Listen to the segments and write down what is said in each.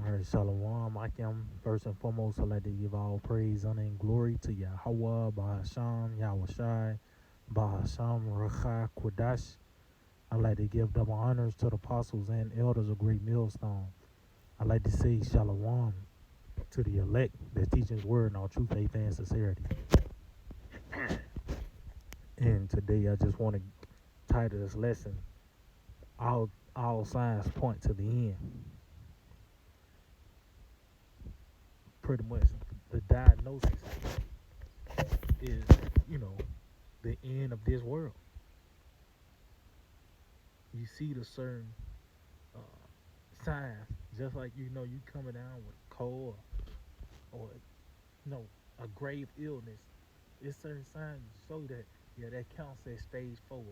All right, Shalom, Akim. First and foremost, I'd like to give all praise, honor, and glory to Yahweh, Bahasham, Yahushai, Bahasham, Racha, Kwadash. I'd like to give double honors to the apostles and elders of Great Millstone. I'd like to say Shalom to the elect that teach His word in all true faith and sincerity. And today I just want to title this lesson, All Signs Point to the End. Pretty much the diagnosis is, the end of this world. You see the certain signs, just like you coming down with a cold or a grave illness. It's certain signs that show that that counts as stage 4.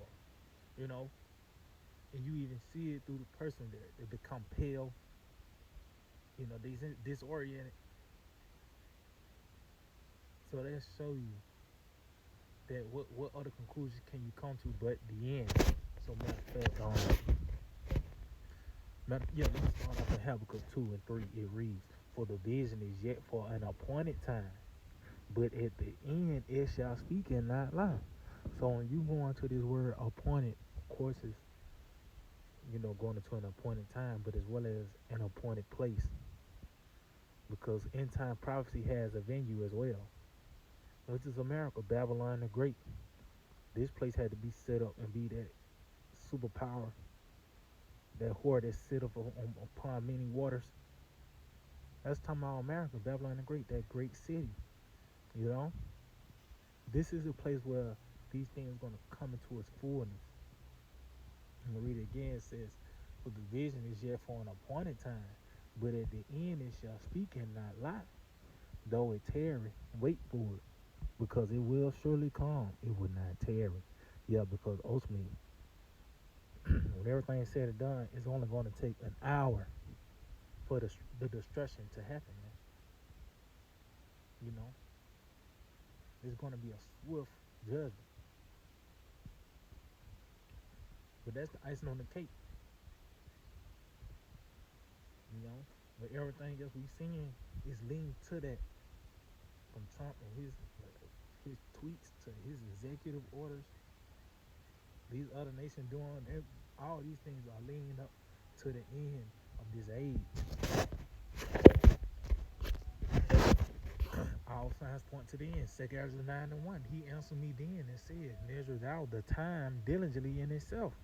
You know, and you even see it through the person that they become pale. They disoriented. So that show you that what other conclusions can you come to but the end. So matter of fact, let's start off in Habakkuk 2 and 3. It reads, "For the vision is yet for an appointed time, but at the end it shall speak and not lie." So when you go into this word appointed, of course it's going into an appointed time, but as well as an appointed place, because end time prophecy has a venue as well, which is America, Babylon the Great. This place had to be set up and be that superpower, that whore that sit upon many waters. That's talking about America, Babylon the Great, that great city. This is a place where these things are going to come into its fullness. I'm going to read it again. It says, "For the vision is yet for an appointed time, but at the end it shall speak and not lie. Though it tarry, wait for it, because it will surely come. It will not tarry." Yeah, because ultimately, when everything is said and done, it's only going to take an hour for the destruction to happen, man. It's going to be a swift judgment. But that's the icing on the cake. But everything else we seeing is leading to that, from Trump and his tweets to his executive orders. These other nations doing all these things are leading up to the end of this age. All signs point to the end. 2 Ezra 9:1. He answered me then and said, "Measure thou the time diligently in itself.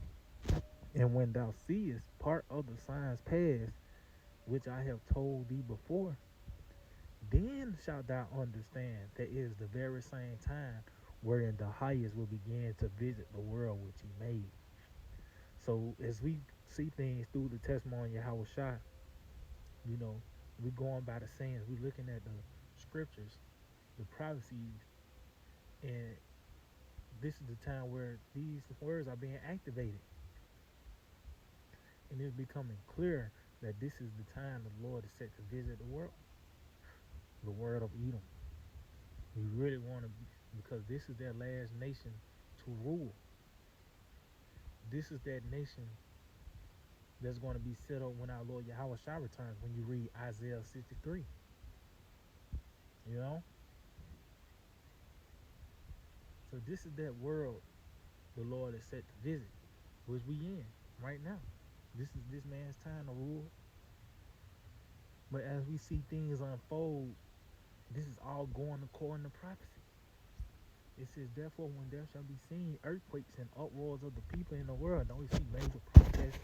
And when thou seest part of the signs past, which I have told thee before, then shalt thou understand that it is the very same time wherein the highest will begin to visit the world which he made." So as we see things through the testimony of Yahushua, we're going by the sayings, we're looking at the scriptures, the prophecies, and this is the time where these words are being activated. And it's becoming clear that this is the time the Lord is set to visit the world. The world of Edom. We really want to, because this is their last nation to rule. This is that nation that's going to be set up when our Lord Yahushua returns, when you read Isaiah 63. So this is that world the Lord is set to visit, which we in right now. This is this man's time to rule. But as we see things unfold, this is all going according to prophecy. It says, "Therefore, when there shall be seen earthquakes and uproars of the people in the world," don't we see major protests?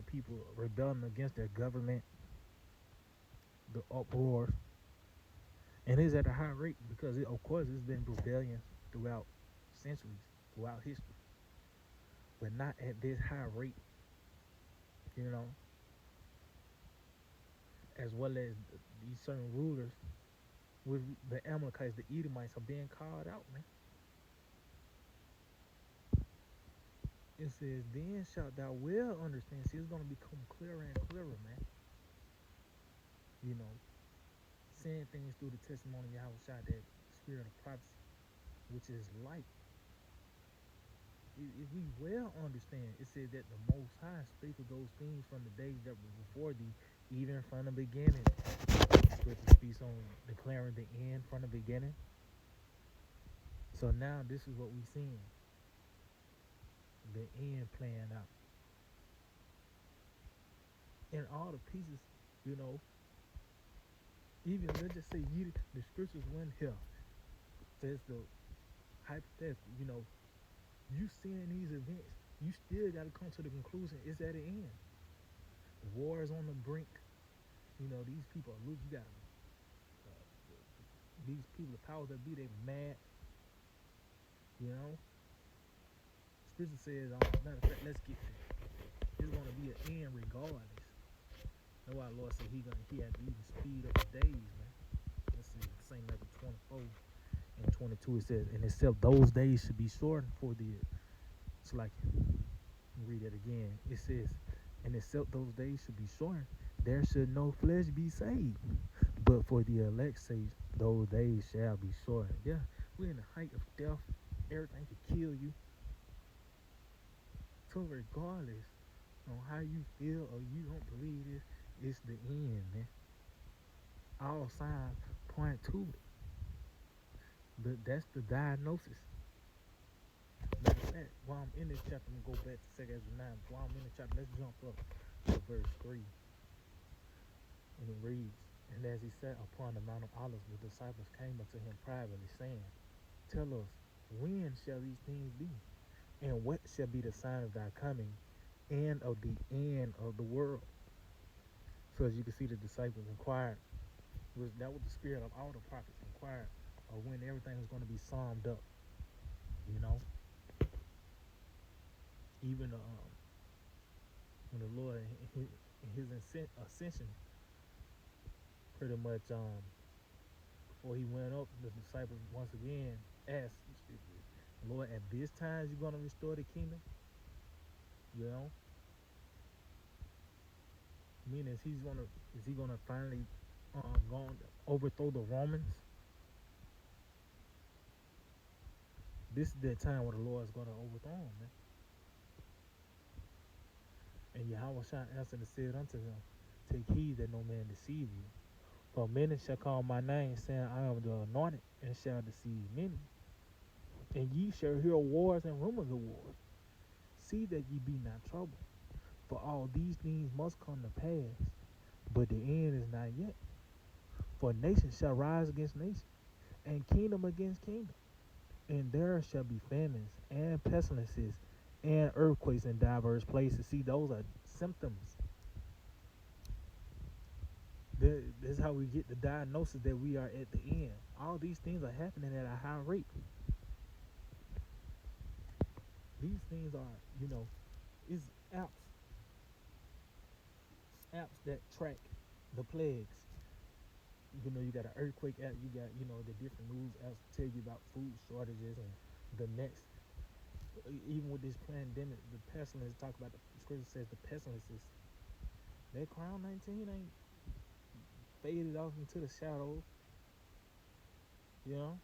People rebelling against their government, the uproars. And it's at a high rate because, of course, it's been rebellion throughout centuries, throughout history. But not at this high rate, as well as these certain rulers, with the Amalekites, the Edomites, are being called out, man. It says, "Then shalt thou well understand." See, it's going to become clearer and clearer, man. Saying things through the testimony of Yahushua, that spirit of prophecy, which is light. if we well understand, it said that the Most High spake of those things from the days that were before thee, even from the beginning. Scripture speaks on declaring the end from the beginning. So now this is what we seeing. The end playing out. And all the pieces, you know, even let's just say the scriptures went here. Says the hypothetical, you know, you seeing these events, you still gotta come to the conclusion it's at the end. War is on the brink. You know, these people are loose. You got these people, the powers that be, they mad. You know, scripture says, matter of fact, let's get there. It's gonna be an end regardless. That's why the Lord said he had to even speed up the days, man. Let's see, St. Matthew 24 and 22 it says, and except those days should be shortened for the, it's like, read it again. It says, and except those days should be shortened, there should no flesh be saved. But for the elect's sake, those days shall be shortened. Yeah, we're in the height of death. Everything could kill you. So regardless on how you feel or you don't believe this, it's the end, man. All signs point to it. But that's the diagnosis. Matter of fact, while I'm in this chapter, I'm going to go back to 2 Ezra 9. While I'm in the chapter, let's jump up to verse 3. And it reads, and as he sat upon the Mount of Olives, the disciples came unto him privately, saying, tell us, when shall these things be? And what shall be the sign of thy coming and of the end of the world? So as you can see, the disciples inquired, that was the spirit of all the prophets inquired of when everything was going to be summed up. You know, even when the Lord in his ascension, pretty much before he went up, the disciples once again asked, Lord, at this time you're going to restore the kingdom? You know, meaning is he gonna finally go on overthrow the Romans? This is the time where the Lord is gonna overthrow them, man. And Yahweh shall answer and said unto them, take heed that no man deceive you. For many shall call my name, saying, I am the anointed, and shall deceive many. And ye shall hear wars and rumors of wars. See that ye be not troubled. For all these things must come to pass, but the end is not yet. For nation shall rise against nation, and kingdom against kingdom. And there shall be famines, and pestilences, and earthquakes in diverse places. See, those are symptoms. This is how we get the diagnosis that we are at the end. All these things are happening at a high rate. These things are, you know, it's apps that track the plagues. You know, you got an earthquake app, you got, you know, the different news apps tell you about food shortages and the next, even with this pandemic, the pestilence, talk about, the scripture says the pestilences, that crown 19 ain't faded off into the shadows, you know,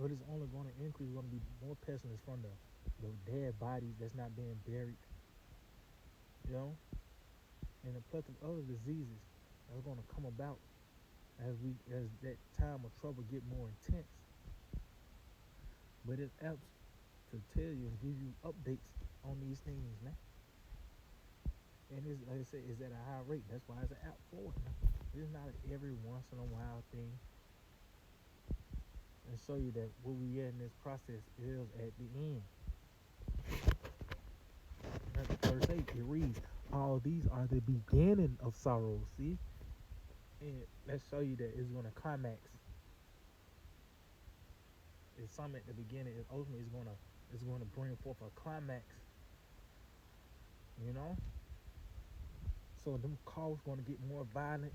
but it's only going to increase. Going to be more pestilence from the dead bodies that's not being buried, you know, and a plethora of other diseases that's going to come about as that time of trouble get more intense. But it helps to tell you and give you updates on these things, man. And it's, like I said, it's at a high rate. That's why it's an app for it, man. It's not every once in a while thing. And show you that where we at in this process is at the end. Verse 8, it reads, all these are the beginning of sorrows, see? And let's show you that it's going to climax. It's some at the beginning, and ultimately it's going to bring forth a climax. You know? So them coughs going to get more violent,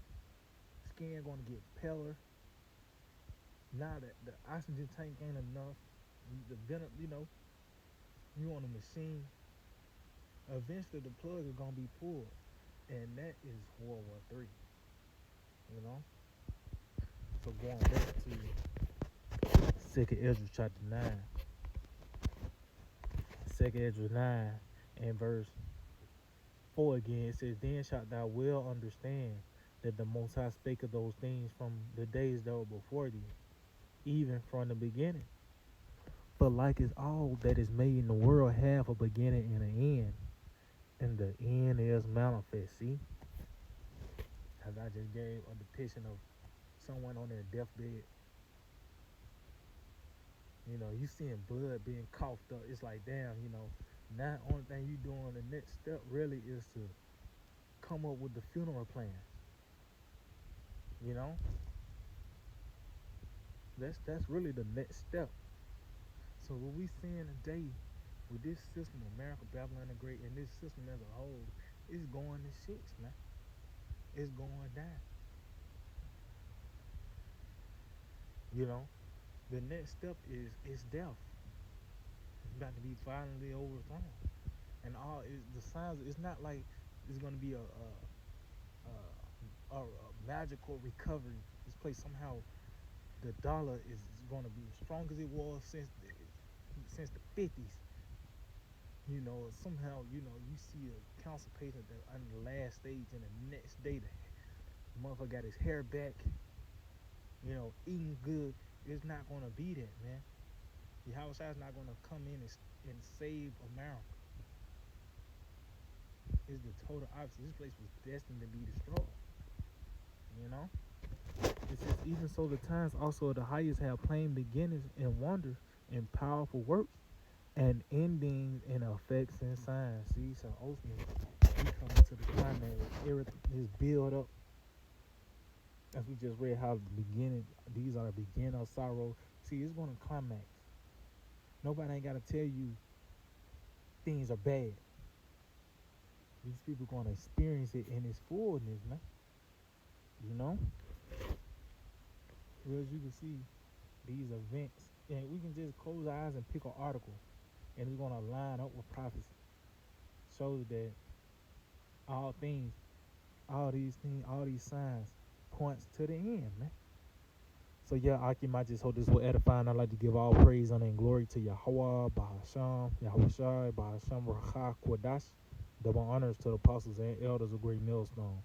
skin going to get paler. Now that the oxygen tank ain't enough, the venom, you know, you on a machine. Eventually the plug is going to be pulled, and that is World War III. You know? So going back to 2 Ezra chapter 9, 2 Ezra 9 and verse 4 again, it says, Then shalt thou well understand that the Most High spake of those things from the days that were before thee, even from the beginning. For like as all that is made in the world have a beginning and an end, and the end is manifest. See? As I just gave a depiction of someone on their deathbed. You know, you seeing blood being coughed up. It's like, damn, now the only thing you doing, the next step really is to come up with the funeral plan. You know? That's really the next step. So what we seeing today with this system, America, Babylon the Great, and this system as a whole, it's going to shit, man. It's going down. You know? The next step is death. It's about to be finally overthrown. And all is the signs. It's not like it's going to be a magical recovery. This place somehow the dollar is going to be as strong as it was since the 50s. You know, somehow you see a cancer patient that on the last stage, and the next day the motherfucker got his hair back. Eating good. It's not going to be that, man. Yahweh Shai's not going to come in and save America. It's the total opposite. This place was destined to be destroyed. You know? It says, even so the times also of the highest have plain beginnings and wonders and powerful works and endings and effects and signs. See, so ultimately we come to the climax. Everything is built up. As we just read how the beginning, these are the beginning of sorrow. See, it's going to climax. Nobody ain't got to tell you things are bad. These people going to experience it in its fullness, man. You know? Well, as you can see, these events, and we can just close our eyes and pick an article, and it's going to line up with prophecy. Shows that all things, all these signs points to the end, man. So yeah, Akim, I just hope this will edify, and I'd like to give all praise, honor, and glory to Yahweh, Bahasham, Yahweh Shai, Bahasham, Racha, Kodash. Double honors to the apostles and elders of Great Millstone.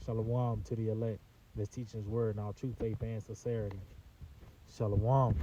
Shalom to the elect that's teaching his word in all true faith and sincerity. Shalom.